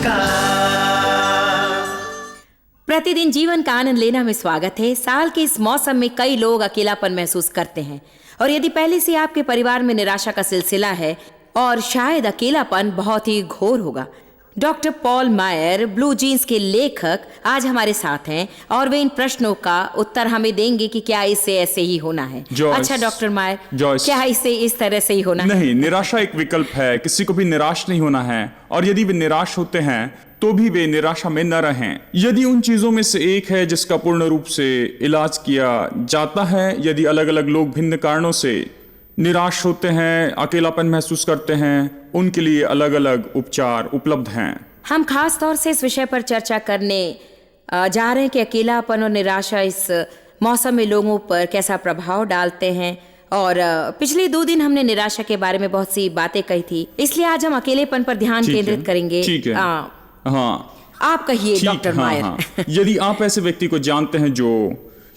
का। प्रतिदिन जीवन का आनंद लेना में स्वागत है। साल के इस मौसम में कई लोग अकेलापन महसूस करते हैं, और यदि पहले से आपके परिवार में निराशा का सिलसिला है और शायद अकेलापन बहुत ही घोर होगा। डॉक्टर पॉल मायर, ब्लू जीन्स के लेखक, आज हमारे साथ हैं और वे इन प्रश्नों का उत्तर हमें देंगे कि क्या इसे ऐसे ही होना है। अच्छा डॉक्टर मायर, क्या इसे इस तरह से ही होना है? नहीं, निराशा एक विकल्प है। किसी को भी निराश नहीं होना है, और यदि वे निराश होते हैं तो भी वे निराशा में न रहें। यदि उन चीजों में से एक है जिसका पूर्ण रूप से इलाज किया जाता है, यदि अलग अलग लोग भिन्न कारणों से निराश होते हैं, अकेलापन महसूस करते हैं, उनके लिए अलग अलग उपचार उपलब्ध हैं। हम खास तौर से इस विषय पर चर्चा करने जा रहे हैं कि अकेलापन और निराशा इस मौसम में लोगों पर कैसा प्रभाव डालते हैं। और पिछले 2 दिन हमने निराशा के बारे में बहुत सी बातें कही थी, इसलिए आज हम अकेलेपन पर ध्यान केंद्रित करेंगे। ठीक है। हाँ, आप कहिए डॉक्टर मायर। हाँ। यदि आप ऐसे व्यक्ति को जानते हैं जो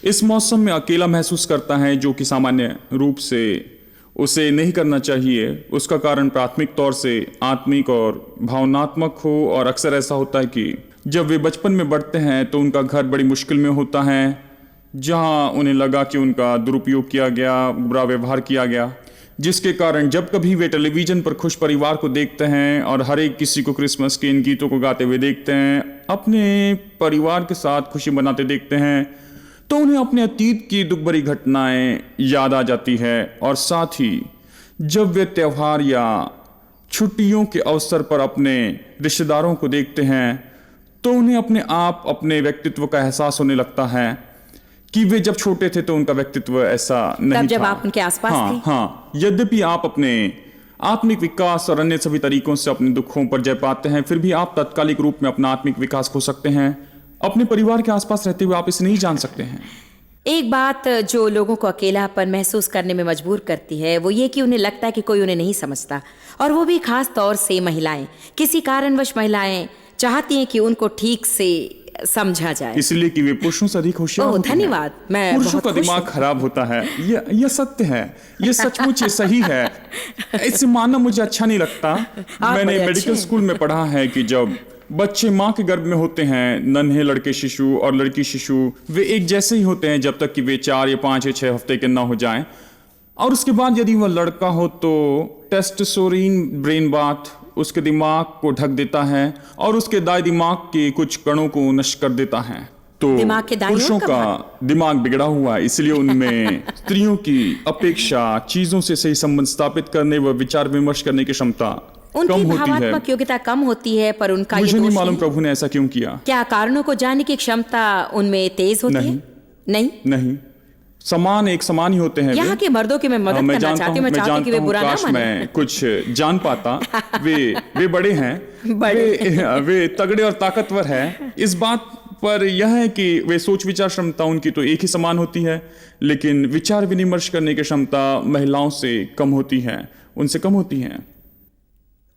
इस मौसम में अकेला महसूस करता है, जो कि सामान्य रूप से उसे नहीं करना चाहिए, उसका कारण प्राथमिक तौर से आत्मिक और भावनात्मक हो, और अक्सर ऐसा होता है कि जब वे बचपन में बढ़ते हैं तो उनका घर बड़ी मुश्किल में होता है, जहां उन्हें लगा कि उनका दुरुपयोग किया गया, बुरा व्यवहार किया गया, जिसके कारण जब कभी वे टेलीविजन पर खुश परिवार को देखते हैं और हर एक किसी को क्रिसमस के इन गीतों को गाते हुए देखते हैं, अपने परिवार के साथ खुशी मनाते देखते हैं, तो उन्हें अपने अतीत की दुख भरी घटनाएं याद आ जाती है। और साथ ही जब वे त्योहार या छुट्टियों के अवसर पर अपने रिश्तेदारों को देखते हैं तो उन्हें अपने आप अपने व्यक्तित्व का एहसास होने लगता है कि वे जब छोटे थे तो उनका व्यक्तित्व ऐसा नहीं था, जब आप उनके आसपास थे। हाँ, यद्यपि आप अपने आत्मिक विकास और अन्य सभी तरीकों से अपने दुखों पर जय पाते हैं, फिर भी आप तात्कालिक रूप में अपना आत्मिक विकास खो सकते हैं। अपने परिवार के आसपास रहते हुए आप इसे नहीं जान सकते हैं। एक बात जो लोगों को अकेलापन महसूस करने में मजबूर करती है वो ये कि उन्हें लगता है कि कोई उन्हें नहीं समझता, और वो भी खास तौर से महिलाएं। किसी कारणवश महिलाएं चाहती हैं कि उनको ठीक से समझा जाए, इसलिए कि वे पुरुषों से अधिक होशियार होते हैं। धन्यवाद। मैं पुरुषों का दिमाग खराब होता है, यह सत्य है, यह सचमुच सही है। इसे मानना मुझे अच्छा नहीं लगता। मैंने मेडिकल स्कूल में पढ़ा है कि जब बच्चे माँ के गर्भ में होते हैं, नन्हे लड़के शिशु और लड़की शिशु वे एक जैसे ही होते हैं जब तक कि वे 4 या 5 या 6 हफ्ते के ना हो जाएं, और उसके बाद यदि वह लड़का हो तो टेस्टोस्टेरोन ब्रेन बाथ उसके दिमाग को ढक देता है और उसके दाएं दिमाग के कुछ कणों को नष्ट कर देता है। तो पुरुषों का दिमाग बिगड़ा हुआ है, इसलिए उनमें स्त्रियों की अपेक्षा चीजों से सही संबंध स्थापित करने व विचार विमर्श करने की क्षमता उनकी भावनात्मक योग्यता कम होती है। पर उनका मुझे नहीं मालूम प्रभु ने ऐसा क्यों किया। क्या कारणों को जानने की क्षमता उनमें तेज होती है? नहीं, समान ही होते हैं। यहाँ के मर्दों की मैं मदद करना चाहती हूँ। मैं चाहती हूँ कि वे बुरा ना माने। मैं कुछ जान पाता। वे बड़े हैं, वे तगड़े और ताकतवर हैं। इस बात पर यह है कि वे सोच विचार क्षमता उनकी तो एक ही समान होती है, लेकिन विचार विनिमर्श करने की क्षमता महिलाओं से कम होती है, उनसे कम होती है।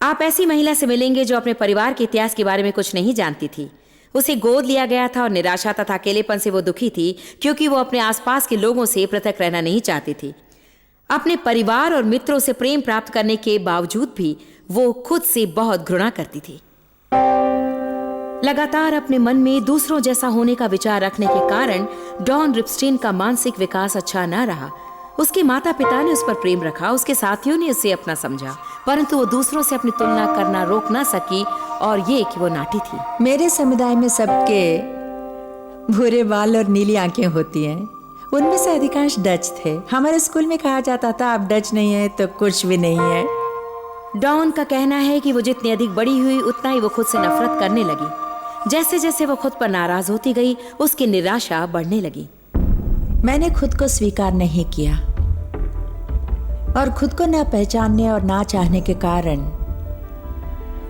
आप ऐसी महिला से मिलेंगे जो अपने परिवार के इतिहास के बारे में कुछ नहीं जानती थी। उसे गोद लिया गया था और निराशा तथा अकेलेपन से वो दुखी थी, क्योंकि वो अपने आसपास के लोगों से पृथक रहना नहीं चाहती थी। अपने परिवार और मित्रों से प्रेम प्राप्त करने के बावजूद भी वो खुद से बहुत घृणा करती थी। लगातार अपने मन में दूसरों जैसा होने का विचार रखने के कारण डॉन रिपस्टीन का मानसिक विकास अच्छा न रहा। उसके माता पिता ने उस पर प्रेम रखा, उसके साथियों ने उसे अपना समझा, परंतु वो दूसरों से अपनी तुलना करना रोक ना सकी, और ये कि वो नाटी थी। मेरे समुदाय में सबके भूरे बाल और नीली आंखें होती हैं। उनमें से अधिकांश डच थे। हमारे स्कूल में कहा जाता था आप डच नहीं है तो कुछ भी नहीं है। डॉन का कहना है कि वो जितनी अधिक बड़ी हुई उतना ही वो खुद से नफरत करने लगी। जैसे जैसे वो खुद पर नाराज होती गई उसकी निराशा बढ़ने लगी। मैंने खुद को स्वीकार नहीं किया और खुद को ना पहचानने और ना चाहने के कारण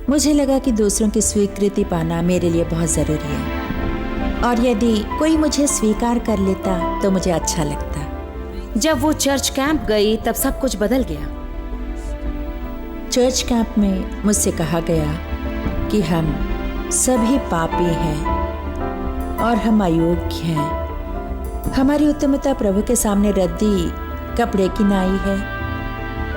मुझे लगा कि दूसरों की स्वीकृति पाना मेरे लिए बहुत जरूरी है, और यदि कोई मुझे स्वीकार कर लेता तो मुझे अच्छा लगता। जब वो चर्च कैंप गई तब सब कुछ बदल गया। चर्च कैंप में मुझसे कहा गया कि हम सभी पापी हैं और हम अयोग्य हैं। हमारी उत्तमता प्रभु के सामने रद्दी कपड़े की नाई है।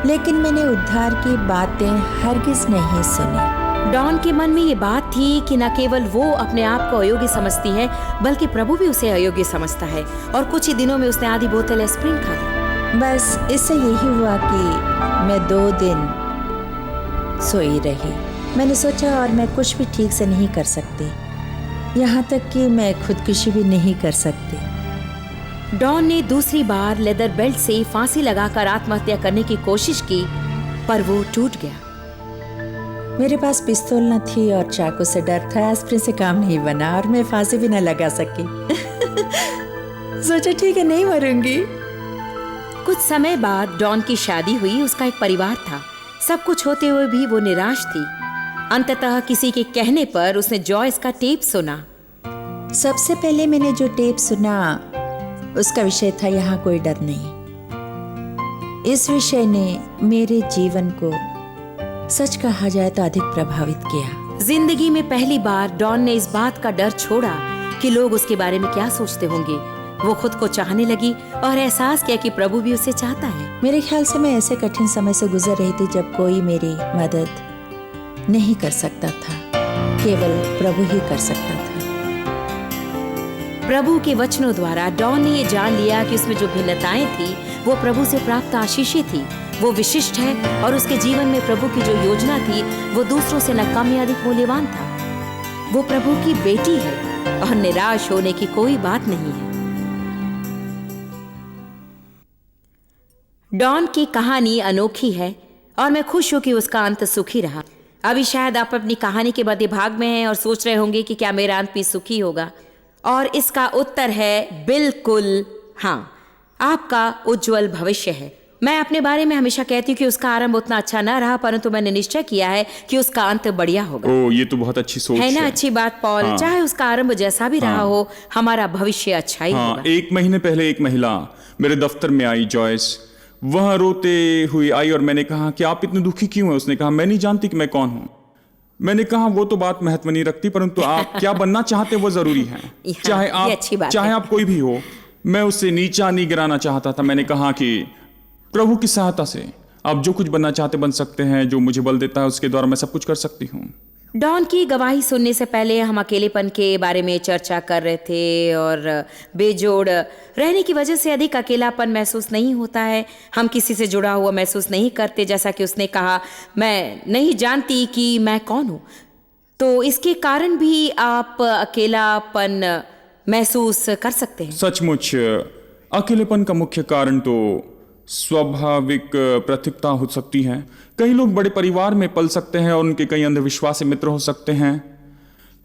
लेकिन मैंने उद्धार की बातें हरगिज नहीं सुनी। डॉन के मन में ये बात थी कि न केवल वो अपने आप को अयोग्य समझती है, बल्कि प्रभु भी उसे अयोग्य समझता है। और कुछ ही दिनों में उसने आधी बोतल एस्प्रिन खा ली। बस इससे यही हुआ कि मैं 2 दिन सोई रही। मैंने सोचा और मैं कुछ भी ठीक से नहीं कर सकती, यहाँ तक कि मैं खुदकुशी भी नहीं कर सकती। डॉन ने दूसरी बार लेदर बेल्ट से फांसी लगाकर आत्महत्या करने की कोशिश की, पर वो टूट गया। मेरे पास पिस्तौल न थी और चाकू से डर था। एस्प्रिन से काम नहीं बना और मैं फांसी भी न लगा सकी। सोचा ठीक है, नहीं मरूंगी। कुछ समय बाद डॉन की शादी हुई। उसका एक परिवार था। सब कुछ होते हुए भी वो निराश थी। अंततः किसी के कहने पर उसने जॉयस का टेप सुना। सबसे पहले मैंने जो टेप सुना उसका विषय था यहाँ कोई डर नहीं। इस विषय ने मेरे जीवन को सच कहा जाए तो अधिक प्रभावित किया। जिंदगी में पहली बार डॉन ने इस बात का डर छोड़ा कि लोग उसके बारे में क्या सोचते होंगे। वो खुद को चाहने लगी और एहसास किया कि प्रभु भी उसे चाहता है। मेरे ख्याल से मैं ऐसे कठिन समय से गुजर रही थी जब कोई मेरी मदद नहीं कर सकता था, केवल प्रभु ही कर सकता था। प्रभु के वचनों द्वारा डॉन ने ये जान लिया कि उसमें जो भिन्नताएं थी वो प्रभु से प्राप्त आशीषें थी। वो विशिष्ट है और उसके जीवन में प्रभु की जो योजना थी वो दूसरों से न कम या अधिक मूल्यवान था। वो प्रभु की बेटी है और निराश होने की कोई बात नहीं है। डॉन की कहानी अनोखी है और मैं खुश हूं कि उसका अंत सुखी रहा। अभी शायद आप अपनी कहानी के मध्य भाग में हैं और सोच रहे होंगे कि क्या मेरा अंत भी सुखी होगा, और इसका उत्तर है बिल्कुल हाँ। आपका उज्जवल भविष्य है। मैं अपने बारे में हमेशा कहती हूँ कि उसका आरंभ उतना अच्छा ना रहा, परंतु मैंने निश्चय किया है कि उसका अंत बढ़िया होगा। ओ, ये तो बहुत अच्छी सोच है ना। अच्छी बात पॉल। हाँ। चाहे उसका आरंभ जैसा भी रहा हो, हमारा भविष्य अच्छा ही हाँ, होगा। 1 महीने पहले एक महिला मेरे दफ्तर में आई, जॉयस। वह रोते हुए आई और मैंने कहा कि आप इतने दुखी क्यों हैं? उसने कहा मैं नहीं जानती कि मैं कौन हूँ। मैंने कहा वो तो बात महत्व नहीं रखती, परंतु आप क्या बनना चाहते वो जरूरी है। चाहे आप कोई भी हो। मैं उससे नीचा नहीं गिराना चाहता था। मैंने कहा कि प्रभु की सहायता से आप जो कुछ बनना चाहते बन सकते हैं। जो मुझे बल देता है उसके द्वारा मैं सब कुछ कर सकती हूँ। डॉन की गवाही सुनने से पहले हम अकेलेपन के बारे में चर्चा कर रहे थे और बेजोड़ रहने की वजह से अधिक अकेलापन महसूस नहीं होता है। हम किसी से जुड़ा हुआ महसूस नहीं करते। जैसा कि उसने कहा, मैं नहीं जानती कि मैं कौन हूँ। तो इसके कारण भी आप अकेलापन महसूस कर सकते हैं। सचमुच अकेलेपन का मुख्य कारण तो स्वाभाविक प्रतिकता हो सकती है। कई लोग बड़े परिवार में पल सकते हैं और उनके कई अंधविश्वासी मित्र हो सकते हैं।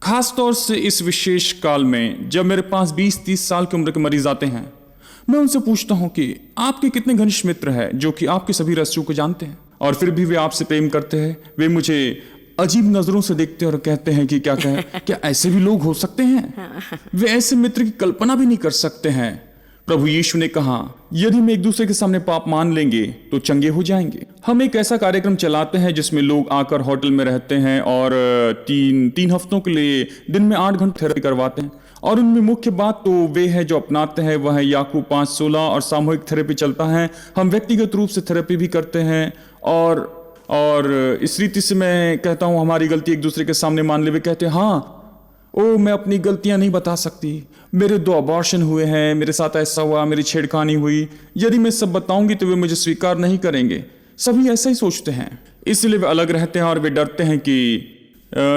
खास तौर से इस विशेष काल में जब मेरे पास 20-30 साल की उम्र के मरीज आते हैं, मैं उनसे पूछता हूं कि आपके कितने घनिष्ठ मित्र हैं जो कि आपके सभी रहस्यों को जानते हैं और फिर भी वे आपसे प्रेम करते हैं। वे मुझे अजीब नजरों से देखते हैं और कहते हैं कि क्या ऐसे भी लोग हो सकते हैं? वे ऐसे मित्र की कल्पना भी नहीं कर सकते हैं। प्रभु यीशु ने कहा, यदि हम एक दूसरे के सामने पाप मान लेंगे तो चंगे हो जाएंगे। हम एक ऐसा कार्यक्रम चलाते हैं जिसमें लोग आकर होटल में रहते हैं और 3 हफ्तों के लिए दिन में 8 घंटे थेरेपी करवाते हैं। और उनमें मुख्य बात तो वे है जो अपनाते हैं वह है याकूब 5:16 और सामूहिक थेरेपी चलता है। हम व्यक्तिगत रूप से थेरेपी भी करते हैं और इस रीति से मैं कहता हूँ हमारी गलती एक दूसरे के सामने मान ले। वे कहते हैं हाँ, मैं अपनी गलतियां नहीं बता सकती। मेरे 2 अबॉर्शन हुए हैं, मेरे साथ ऐसा हुआ, मेरी छेड़खानी हुई। यदि मैं सब बताऊंगी तो वे मुझे स्वीकार नहीं करेंगे। सभी ऐसा ही सोचते हैं, इसलिए वे अलग रहते हैं और वे डरते हैं कि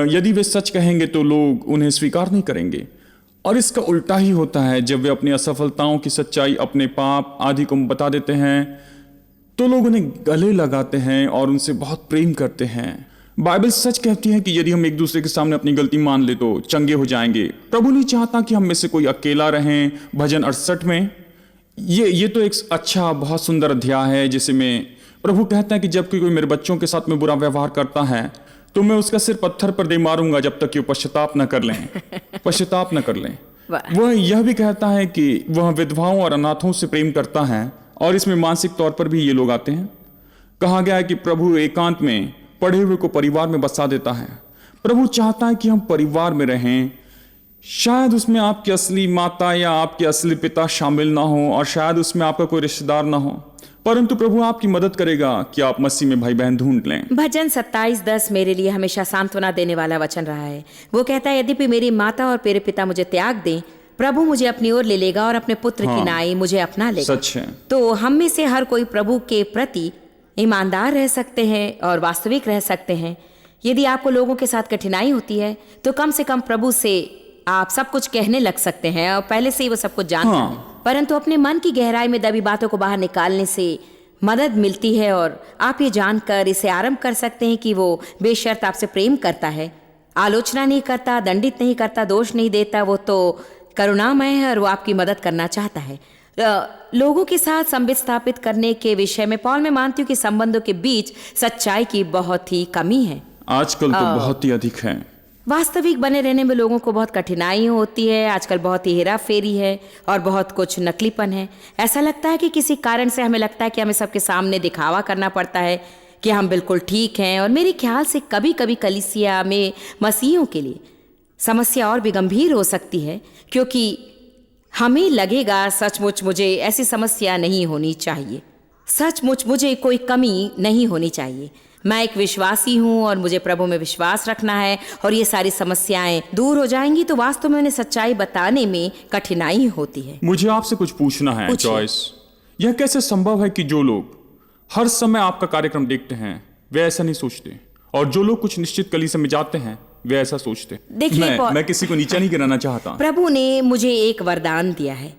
यदि वे सच कहेंगे तो लोग उन्हें स्वीकार नहीं करेंगे। और इसका उल्टा ही होता है। जब वे अपनी असफलताओं की सच्चाई, अपने पाप आदि को बता देते हैं तो लोग उन्हें गले लगाते हैं और उनसे बहुत प्रेम करते हैं। बाइबल सच कहती है कि यदि हम एक दूसरे के सामने अपनी गलती मान ले तो चंगे हो जाएंगे। प्रभु नहीं चाहता कि हम में से कोई अकेला रहें। भजन 68 में ये तो एक अच्छा बहुत सुंदर अध्याय है जिसमें प्रभु कहता है कि जब कोई मेरे बच्चों के साथ में बुरा व्यवहार करता है तो मैं उसका सिर पत्थर पर दे मारूंगा जब तक कि वो पश्चाताप न कर लें। वह यह भी कहता है कि वह विधवाओं और अनाथों से प्रेम करता है और इसमें मानसिक तौर पर भी ये लोग आते हैं। कहा गया है कि प्रभु एकांत में पढ़े हुए को परिवार में बसा देता है। प्रभु चाहता है कि हम परिवार में रहें। शायद उसमें आपकी असली माता या आपके असली पिता शामिल ना हो और शायद उसमें आपका कोई रिश्तेदार ना हो, परंतु प्रभु आपकी मदद करेगा कि आप मसीह में भाई बहन ढूंढ लें। भजन 27:10 मेरे लिए हमेशा सांत्वना देने वाला वचन रहा है। वो कहता है, यद्यपि मेरी माता और मेरे पिता मुझे त्याग दें, प्रभु मुझे अपनी ओर ले लेगा और अपने पुत्र की नाई मुझे अपना लेगा। सच है। तो हम में से हर कोई प्रभु के प्रति ईमानदार रह सकते हैं और वास्तविक रह सकते हैं। यदि आपको लोगों के साथ कठिनाई होती है तो कम से कम प्रभु से आप सब कुछ कहने लग सकते हैं और पहले से ही वो सब कुछ जानता है। परंतु अपने मन की गहराई में दबी बातों को बाहर निकालने से मदद मिलती है और आप ये जानकर इसे आरंभ कर सकते हैं कि वो बेशर्त आपसे प्रेम करता है, आलोचना नहीं करता, दंडित नहीं करता, दोष नहीं देता। वो तो करुणामय है और वो आपकी मदद करना चाहता है। लोगों के साथ संबंध स्थापित करने के विषय में पॉल, मैं मानती हूँ कि संबंधों के बीच सच्चाई की बहुत ही कमी है। आजकल तो बहुत ही अधिक है। वास्तविक बने रहने में लोगों को बहुत कठिनाई होती है। आजकल बहुत ही हेरा फेरी है और बहुत कुछ नकलीपन है। ऐसा लगता है कि किसी कारण से हमें लगता है कि हमें सबके सामने दिखावा करना पड़ता है कि हम बिल्कुल ठीक हैं। और मेरे ख्याल से कभी कभी कलीसिया में मसीहियों के लिए समस्या और भी गंभीर हो सकती है, क्योंकि हमें लगेगा सचमुच मुझे ऐसी समस्या नहीं होनी चाहिए, सचमुच मुझे कोई कमी नहीं होनी चाहिए। मैं एक विश्वासी हूँ और मुझे प्रभु में विश्वास रखना है और ये सारी समस्याएं दूर हो जाएंगी। तो वास्तव में उन्हें सच्चाई बताने में कठिनाई होती है। मुझे आपसे कुछ पूछना है जॉयस, यह कैसे संभव है कि जो लोग हर समय आपका कार्यक्रम देखते हैं वे ऐसा नहीं सोचते, और जो लोग कुछ निश्चित कलीसिया में जाते हैं वे ऐसा सोचते? देखिए, मैं किसी को नीचा नहीं गिराना चाहता। प्रभु ने मुझे एक वरदान दिया है।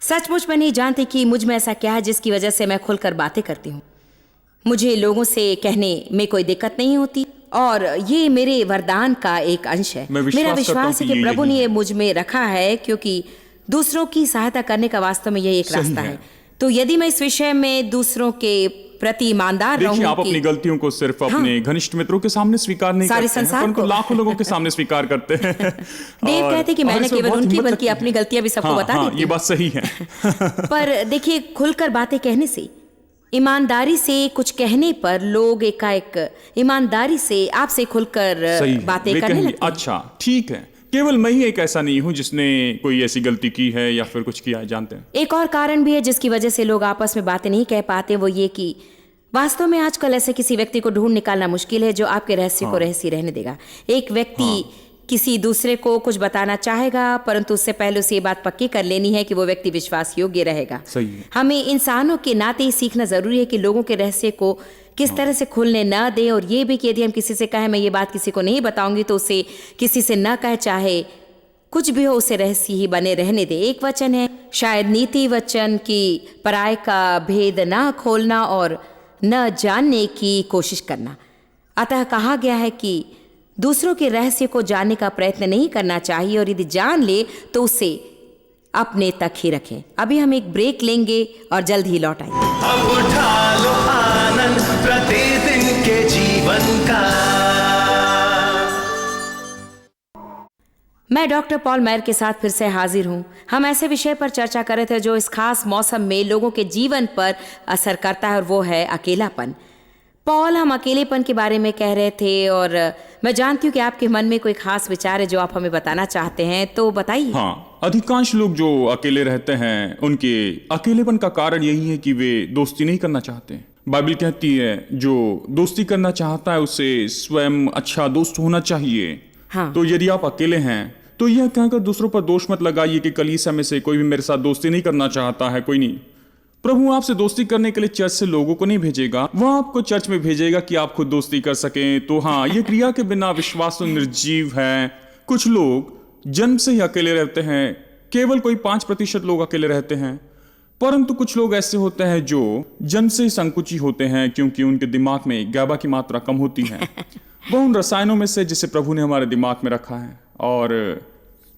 सचमुच मैं नहीं जानती कि मुझ में ऐसा क्या है जिसकी वजह से मैं खुलकर बातें करती हूँ। मुझे लोगों से कहने में कोई दिक्कत नहीं होती और ये मेरे वरदान का एक अंश है। मेरा विश्वास है कि प्रभु ने ये मुझ में रखा है, क्योंकि दूसरों की सहायता करने का वास्तव में यही एक रास्ता है। तो यदि मैं इस विषय में दूसरों के प्रति ईमानदार रहूं, आप अपनी गलतियों को सिर्फ अपने घनिष्ठ मित्रों के सामने स्वीकार नहीं करते हैं, परंतु लाखों लोगों के सामने स्वीकार करते हैं। देव कहते कि मैंने केवल उनकी बल्कि अपनी गलतियां भी सबको बता दी। ये बात सही है। पर देखिए, खुलकर बातें कहने से, ईमानदारी से कुछ कहने पर लोग एकाएक ईमानदारी से आपसे खुलकर बातें करने लगते हैं। अच्छा, ठीक है, केवल मैं ही एक ऐसा नहीं हूं जिसने कोई ऐसी गलती की है या फिर कुछ किया है, जानते हैं। एक और कारण भी है जिसकी वजह से लोग आपस में बातें नहीं कह पाते, वो ये कि वास्तव में आजकल ऐसे किसी व्यक्ति को ढूंढ निकालना मुश्किल है जो आपके रहस्य को रहस्य रहने देगा। एक व्यक्ति किसी दूसरे को कुछ बताना चाहेगा, परंतु उससे पहले उसे ये बात पक्की कर लेनी है कि वो व्यक्ति विश्वास योग्य रहेगा। सही है। हमें इंसानों के नाते ही सीखना जरूरी है कि लोगों के रहस्य को किस तरह से खुलने न दें, और ये भी कि यदि हम किसी से कहें मैं ये बात किसी को नहीं बताऊंगी, तो उसे किसी से न कहे, चाहे कुछ भी हो, उसे रहस्य ही बने रहने दे। एक वचन है, शायद नीति वचन की पराय का भेद न खोलना और न जानने की कोशिश करना। अतः कहा गया है कि दूसरों के रहस्य को जानने का प्रयत्न नहीं करना चाहिए, और यदि जान ले तो उसे अपने तक ही रखें। अभी हम एक ब्रेक लेंगे और जल्द ही लौट आएंगे। अब उठा लो आनंद प्रतिदिन के जीवन का। मैं डॉक्टर पॉल मैयर के साथ फिर से हाजिर हूँ। हम ऐसे विषय पर चर्चा कर रहे थे जो इस खास मौसम में लोगों के जीवन पर असर करता है, और वो है अकेलापन। पॉल, हम अकेलेपन के बारे में कह रहे थे, और मैं जानती हूँ कि आपके मन में कोई खास विचार है जो आप हमें बताना चाहते हैं, तो बताइए। हाँ, अधिकांश लोग जो अकेले रहते हैं उनके अकेलेपन का कारण यही है कि वे दोस्ती नहीं करना चाहते। बाइबल कहती है जो दोस्ती करना चाहता है उसे स्वयं अच्छा दोस्त होना चाहिए। हाँ। तो यदि आप अकेले हैं तो यह कहकर दूसरों पर दोष मत लगाइए कि कलीसिया में से कोई भी मेरे साथ दोस्ती नहीं करना चाहता है। कोई नहीं, प्रभु आपसे दोस्ती करने के लिए चर्च से लोगों को नहीं भेजेगा, वह आपको चर्च में भेजेगा कि आप खुद दोस्ती कर सकें। तो हाँ, ये क्रिया के बिना विश्वास तो निर्जीव है। कुछ लोग जन्म से ही अकेले रहते हैं, केवल कोई 5% लोग अकेले रहते हैं, परंतु कुछ लोग ऐसे होते हैं जो जन्म से ही संकुची होते हैं, क्योंकि उनके दिमाग में गैबा की मात्रा कम होती है। वह उन रसायनों में से जिसे प्रभु ने हमारे दिमाग में रखा है। और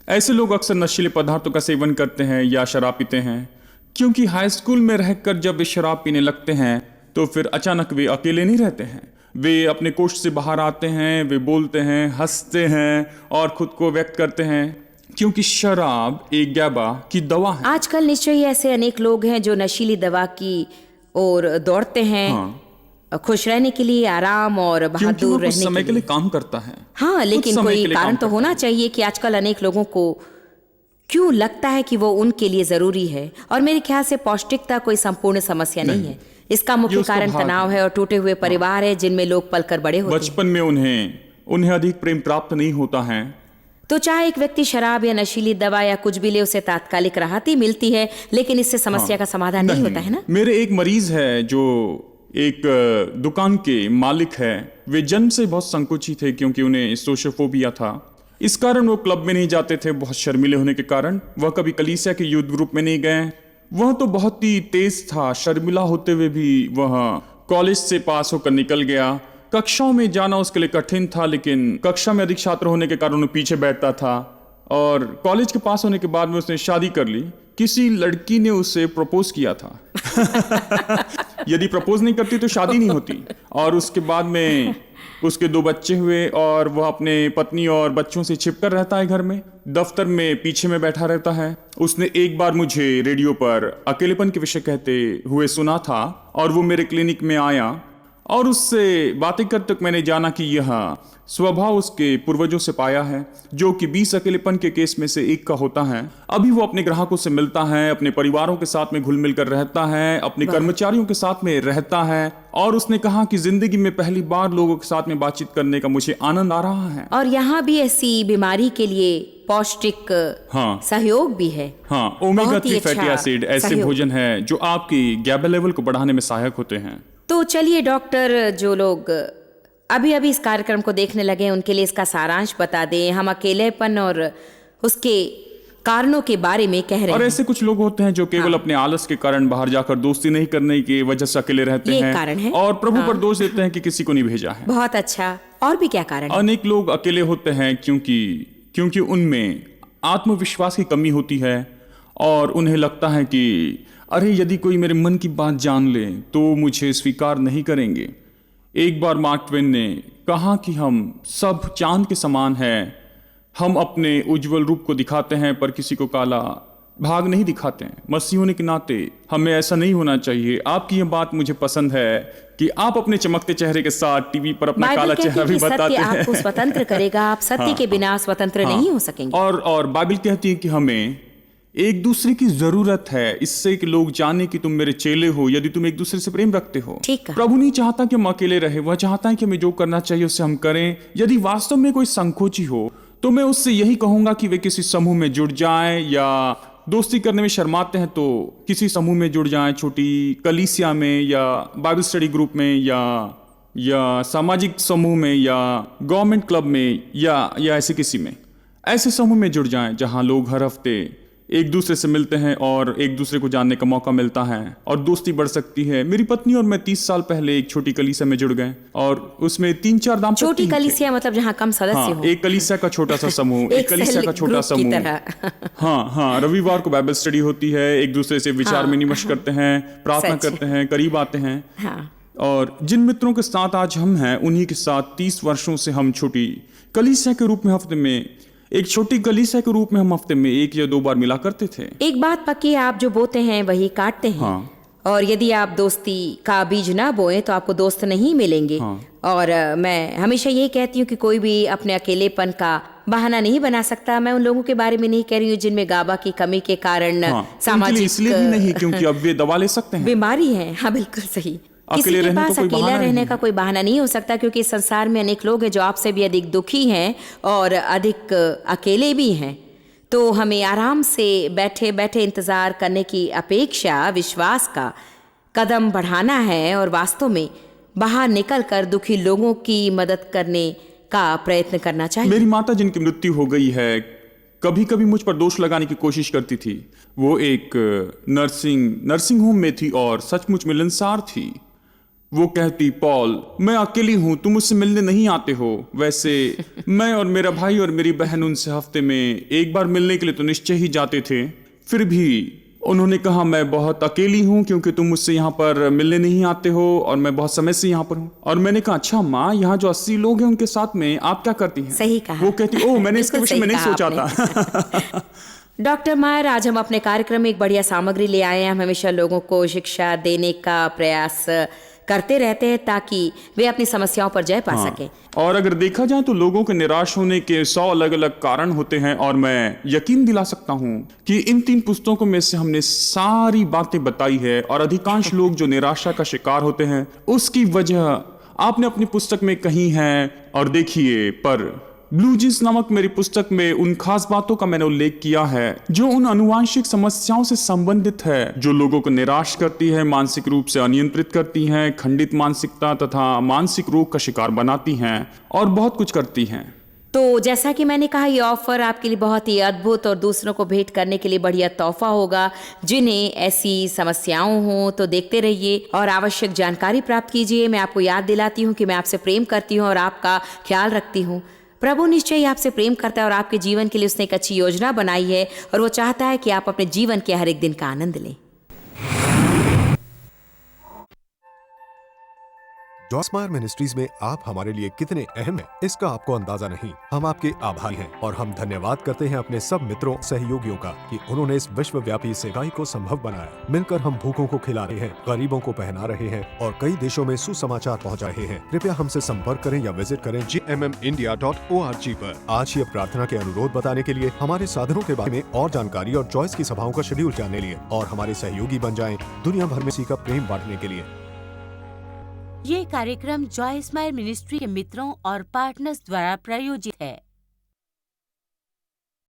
ऐसे लोग अक्सर नशीले पदार्थों का सेवन करते हैं या शराब पीते हैं, क्योंकि हाई स्कूल में रहकर जब वे शराब पीने लगते हैं तो फिर अचानक वे अकेले नहीं रहते हैं। वे अपने कोष्ठ से बाहर आते हैं, वे बोलते हैं, हंसते हैं और खुद को व्यक्त करते हैं, क्योंकि शराब एक गैबा की दवा है। आजकल निश्चय ही ऐसे अनेक लोग हैं जो नशीली दवा की ओर दौड़ते हैं। हाँ। खुश रहने के लिए, आराम और बहादुर रहने समय के लिए काम करता है। हाँ, लेकिन कोई कारण तो होना चाहिए कि आजकल अनेक लोगों को क्यों लगता है कि वो उनके लिए जरूरी है। और मेरे ख्याल से पौष्टिकता कोई संपूर्ण समस्या नहीं है। इसका मुख्य उसका कारण भाग तनाव है। है और टूटे हुए परिवार है जिनमें लोग पलकर बड़े होते हैं। बचपन में उन्हें अधिक प्रेम प्राप्त नहीं होता है। तो चाहे एक व्यक्ति शराब या नशीली दवा या कुछ भी ले, उसे तात्कालिक राहत ही मिलती है, लेकिन इससे समस्या का समाधान नहीं होता है ना। मेरे एक मरीज है जो एक दुकान के मालिक है। वे जन्म से बहुत संकुचित थे क्योंकि उन्हें सोशियोफोबिया था। इस कारण वो क्लब में नहीं जाते थे, बहुत शर्मीले होने के कारण। वह कभी कलीसिया के यूथ ग्रुप में नहीं गए। वह तो बहुत ही तेज था, शर्मिला होते हुए भी वह कॉलेज से पास होकर निकल गया। कक्षाओं में जाना उसके लिए कठिन था, लेकिन कक्षा में अधिक छात्र होने के कारण वो पीछे बैठता था। और कॉलेज के पास होने के बाद में उसने शादी कर ली। किसी लड़की ने उसे प्रपोज किया था। यदि प्रपोज नहीं करती तो शादी नहीं होती। और उसके बाद में उसके 2 बच्चे हुए और वह अपने पत्नी और बच्चों से छिपकर रहता है घर में। दफ्तर में पीछे में बैठा रहता है। उसने एक बार मुझे रेडियो पर अकेलेपन के विषय कहते हुए सुना था और वो मेरे क्लिनिक में आया और उससे बातें करते तक मैंने जाना कि यह स्वभाव उसके पूर्वजों से पाया है, जो कि 20 अकेलेपन के केस में से एक का होता है। अभी वो अपने ग्राहकों से मिलता है, अपने परिवारों के साथ में घुल मिल कर रहता है, अपने कर्मचारियों के साथ में रहता है। और उसने कहा कि जिंदगी में पहली बार लोगों के साथ में बातचीत करने का मुझे आनंद आ रहा है। और यहाँ भी ऐसी बीमारी के लिए पौष्टिक सहयोग भी है। हाँ, ओमेगा बहुत ही 3 फैटी अच्छा एसिड ऐसे सहयोग। भोजन है जो आपकी गैबा लेवल को बढ़ाने में सहायक होते हैं। तो चलिए डॉक्टर, जो लोग अभी अभी इस कार्यक्रम को देखने लगे हैं उनके लिए इसका सारांश बता दें। हम अकेलेपन और उसके कारणों के बारे में कह रहे और हैं। ऐसे कुछ लोग होते हैं जो केवल अपने आलस के कारण बाहर जाकर दोस्ती नहीं करने की वजह से अकेले रहते ये हैं कारण है। और प्रभु पर दोष देते हैं कि किसी को नहीं भेजा है। बहुत अच्छा। और भी क्या कारण है? अनेक लोग अकेले होते हैं क्योंकि उनमें आत्मविश्वास की कमी होती है और उन्हें लगता है कि अरे यदि कोई मेरे मन की बात जान ले तो मुझे स्वीकार नहीं करेंगे। एक बार मार्क ट्वेन ने कहा कि हम सब चांद के समान हैं। हम अपने उज्जवल रूप को दिखाते हैं पर किसी को काला भाग नहीं दिखाते हैं। मसीह होने के नाते हमें ऐसा नहीं होना चाहिए। आपकी यह बात मुझे पसंद है कि आप अपने चमकते चेहरे के साथ टीवी पर अपना काला चेहरा भी बताते हैं। आपको स्वतंत्र करेगा। आप सत्य के बिना स्वतंत्र नहीं हो सकेंगे। और बाइबल कहती है कि हमें एक दूसरे की जरूरत है, इससे कि लोग जाने कि तुम मेरे चेले हो यदि तुम एक दूसरे से प्रेम रखते हो। ठीक है। प्रभु नहीं चाहता कि हम अकेले रहे, वह चाहता है कि हमें जो करना चाहिए उससे हम करें। यदि वास्तव में कोई संकोची हो तो मैं उससे यही कहूंगा कि वे किसी समूह में जुड़ जाएं, या दोस्ती करने में शर्माते हैं तो किसी समूह में जुड़ जाएं, छोटी कलीसिया में या बाइबल स्टडी ग्रुप में या सामाजिक समूह में या गवर्नमेंट क्लब में या ऐसे किसी में, ऐसे समूह में जुड़ जाएं जहां लोग हर हफ्ते एक दूसरे से मिलते हैं और एक दूसरे को जानने का मौका मिलता है और दोस्ती बढ़ सकती है। मेरी पत्नी और मैं 30 साल पहले एक छोटी कलीसिया में जुड़ गए और उसमें 3-4 दाम्पत्य छोटी कलीसिया मतलब जहां कम सदस्य हो। एक कलीसिया का छोटा सा समूह, एक कलीसिया का छोटा समूह। हाँ, रविवार को बाइबल स्टडी होती है, एक दूसरे से विचार विनिमय करते हैं, प्रार्थना करते हैं, करीब आते हैं। और जिन मित्रों के साथ आज हम हैं उन्हीं के साथ 30 वर्षों से हम छोटी कलीसिया के रूप में हफ्ते में 1 या 2 बार मिला करते थे। एक बात पक्की है, आप जो बोते हैं वही काटते हैं। और यदि आप दोस्ती का बीज ना बोएं तो आपको दोस्त नहीं मिलेंगे। और मैं हमेशा यही कहती हूँ कि कोई भी अपने अकेलेपन का बहाना नहीं बना सकता। मैं उन लोगों के बारे में नहीं कह रही हूँ जिनमें गाबा की कमी के कारण सामाजिक इसलिए भी नहीं क्योंकि अब वे दवा ले सकते हैं, बीमारी है। हाँ, बिल्कुल सही। किसी के पास अकेला रहने का कोई बहाना नहीं हो सकता, क्योंकि इस संसार में अनेक लोग हैं जो आपसे भी अधिक दुखी हैं और अधिक अकेले भी हैं। तो हमें आराम से बैठे बैठे इंतजार करने की अपेक्षा विश्वास का कदम बढ़ाना है और वास्तव में बाहर निकलकर दुखी लोगों की मदद करने का प्रयत्न करना चाहिए। मेरी माता जिनकी मृत्यु हो गई है कभी कभी मुझ पर दोष लगाने की कोशिश करती थी। वो एक नर्सिंग होम में थी और सचमुच मिलनसार थी। वो कहती, पॉल मैं अकेली हूं, तुम मुझसे मिलने नहीं आते हो। वैसे मैं और मेरा भाई और मेरी बहन उनसे हफ्ते में 1 बार मिलने के लिए तो निश्चय ही जाते थे। फिर भी उन्होंने कहा मैं बहुत अकेली हूं क्योंकि तुम मुझसे यहाँ पर मिलने नहीं आते हो और मैं बहुत समय से यहाँ पर हूँ। और मैंने कहा अच्छा माँ, यहाँ जो 80 लोग हैं उनके साथ में आप क्या करती हैं? सही कहा। वो कहती, ओह मैंने इसके विषय में नहीं सोचा था। डॉक्टर मायर, आज हम अपने कार्यक्रम में एक बढ़िया सामग्री ले आए हैं। हम हमेशा लोगों को शिक्षा देने का प्रयास करते रहते हैं ताकि वे अपनी समस्याओं पर जय पा सकें। और अगर देखा जाए तो लोगों के निराश होने के 100 अलग अलग कारण होते हैं, और मैं यकीन दिला सकता हूं कि इन 3 पुस्तकों में से हमने सारी बातें बताई है। और अधिकांश लोग जो निराशा का शिकार होते हैं उसकी वजह आपने अपनी पुस्तक में कही है। और देखिए, पर ब्लू जींस नामक मेरी पुस्तक में उन खास बातों का मैंने उल्लेख किया है जो उन अनुवांशिक समस्याओं से संबंधित है जो लोगों को निराश करती है, मानसिक रूप से अनियंत्रित करती हैं, खंडित मानसिकता तथा मानसिक रोग का शिकार बनाती हैं और बहुत कुछ करती हैं। तो जैसा कि मैंने कहा, ये ऑफर आपके लिए बहुत ही अद्भुत और दूसरों को भेंट करने के लिए बढ़िया तोहफा होगा। जिन्हें ऐसी समस्याओं हो तो देखते रहिए और आवश्यक जानकारी प्राप्त कीजिए। मैं आपको याद दिलाती हूँ कि मैं आपसे प्रेम करती हूँ और आपका ख्याल रखती हूँ। प्रभु निश्चय ही आपसे प्रेम करता है और आपके जीवन के लिए उसने एक अच्छी योजना बनाई है और वो चाहता है कि आप अपने जीवन के हर एक दिन का आनंद लें। जॉयस्मायर मिनिस्ट्रीज में आप हमारे लिए कितने अहम हैं, इसका आपको अंदाजा नहीं। हम आपके आभारी हैं और हम धन्यवाद करते हैं अपने सब मित्रों सहयोगियों का कि उन्होंने इस विश्वव्यापी सेवाई को संभव बनाया। मिलकर हम भूखों को खिला रहे हैं, गरीबों को पहना रहे हैं और कई देशों में सुसमाचार पहुंचा रहे हैं। कृपया हमसे संपर्क करें या विजिट करें gmmindia.org पर। आज ही प्रार्थना के अनुरोध बताने के लिए, हमारे साधनों के बारे में और जानकारी और जॉयस की सभाओं का शेड्यूल जानने लिए और हमारे सहयोगी बन जाएं दुनिया भर में इसी का प्रेम बांटने के लिए। ये कार्यक्रम जॉयस्मायर मिनिस्ट्री के मित्रों और पार्टनर्स द्वारा प्रायोजित है।